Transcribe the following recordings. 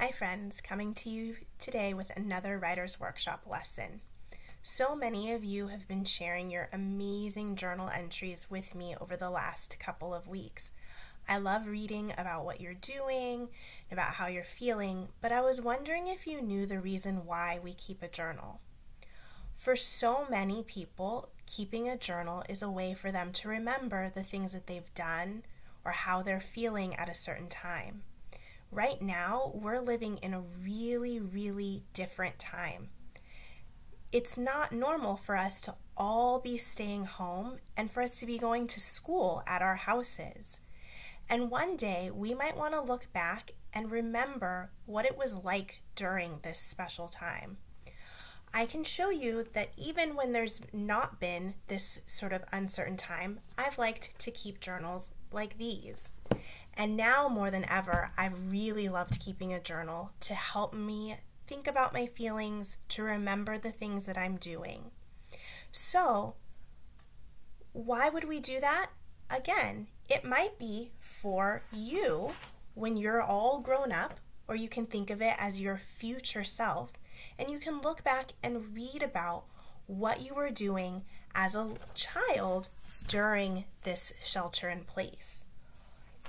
Hi friends, coming to you today with another Writer's Workshop lesson. So many of you have been sharing your amazing journal entries with me over the last couple of weeks. I love reading about what you're doing, about how you're feeling, but I was wondering if you knew the reason why we keep a journal. For so many people, keeping a journal is a way for them to remember the things that they've done or how they're feeling at a certain time. Right now, we're living in a really different time. It's not normal for us to all be staying home and for us to be going to school at our houses. And one day, we might want to look back and remember what it was like during this special time. I can show you that even when there's not been this sort of uncertain time, I've liked to keep journals like these. And now more than ever, I've really loved keeping a journal to help me think about my feelings, to remember the things that I'm doing. So, why would we do that? Again, it might be for you when you're all grown up, or you can think of it as your future self, and you can look back and read about what you were doing as a child during this shelter in place.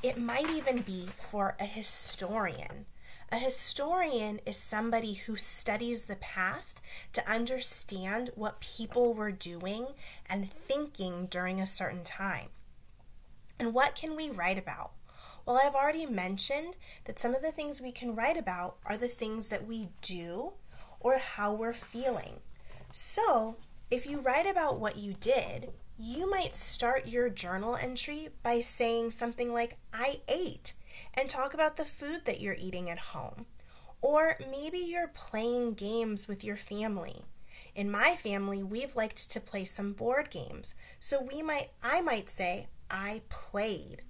It might even be for a historian. A historian is somebody who studies the past to understand what people were doing and thinking during a certain time. And what can we write about? Well, I've already mentioned that some of the things we can write about are the things that we do or how we're feeling. So, if you write about what you did, you might start your journal entry by saying something like, I ate, and talk about the food that you're eating at home. Or maybe you're playing games with your family. In my family, we've liked to play some board games. So I might say, I played.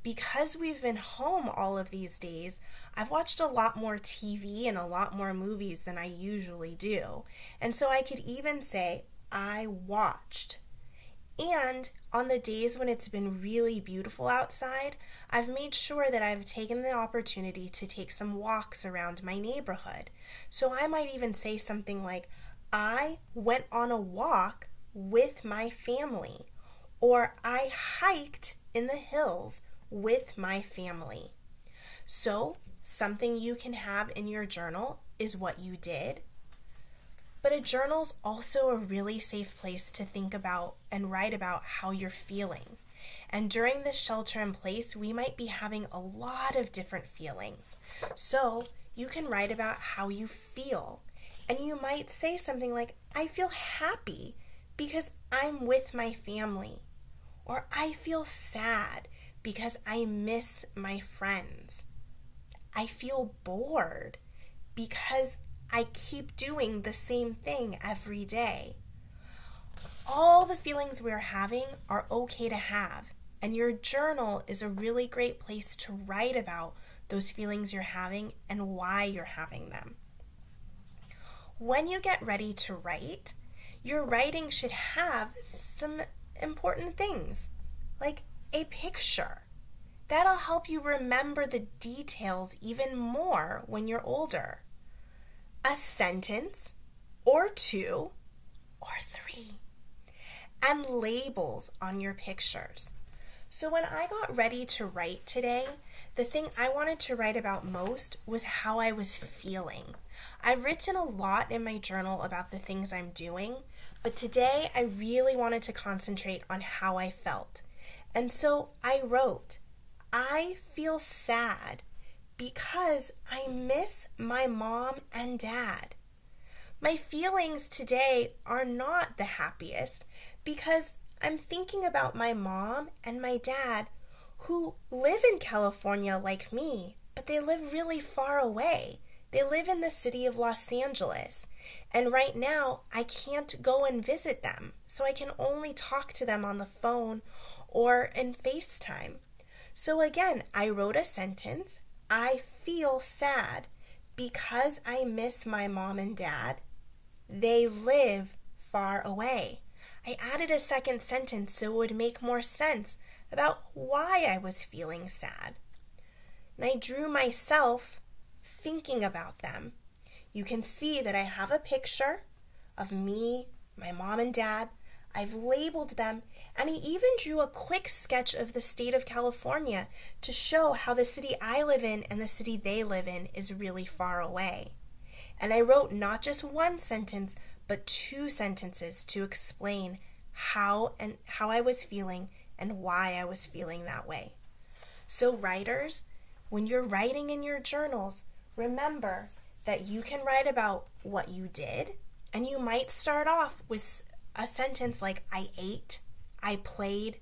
Because we've been home all of these days, I've watched a lot more TV and a lot more movies than I usually do. And so I could even say, I watched. And on the days when it's been really beautiful outside, I've made sure that I've taken the opportunity to take some walks around my neighborhood. So I might even say something like, I went on a walk with my family, or I hiked in the hills with my family. So something you can have in your journal is what you did. But a journal's also a really safe place to think about and write about how you're feeling. And during this shelter in place, we might be having a lot of different feelings. So you can write about how you feel. And you might say something like, I feel happy because I'm with my family. Or I feel sad because I miss my friends. I feel bored because I keep doing the same thing every day. All the feelings we're having are okay to have, and your journal is a really great place to write about those feelings you're having and why you're having them. When you get ready to write, your writing should have some important things, like a picture. That'll help you remember the details even more when you're older. A sentence, or two, or three, and labels on your pictures. So when I got ready to write today, the thing I wanted to write about most was how I was feeling. I've written a lot in my journal about the things I'm doing, but today I really wanted to concentrate on how I felt. And so I wrote, I feel sad because I miss my mom and dad. My feelings today are not the happiest because I'm thinking about my mom and my dad who live in California like me, but they live really far away. They live in the city of Los Angeles, and right now I can't go and visit them, so I can only talk to them on the phone or in FaceTime. So again, I wrote a sentence, I feel sad because I miss my mom and dad. They live far away. I added a second sentence so it would make more sense about why I was feeling sad. And I drew myself thinking about them, you can see that I have a picture of me, my mom and dad. I've labeled them, and he even drew a quick sketch of the state of California to show how the city I live in and the city they live in is really far away. And I wrote not just one sentence, but 2 sentences to explain how I was feeling and why I was feeling that way. So writers, when you're writing in your journals, remember that you can write about what you did, and you might start off with a sentence like I ate, I played,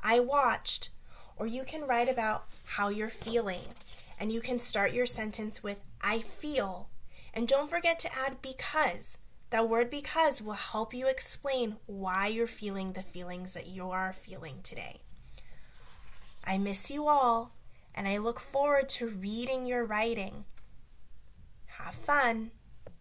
I watched, or you can write about how you're feeling, and you can start your sentence with I feel, and don't forget to add because. That word because will help you explain why you're feeling the feelings that you are feeling today. I miss you all, and I look forward to reading your writing. Have fun.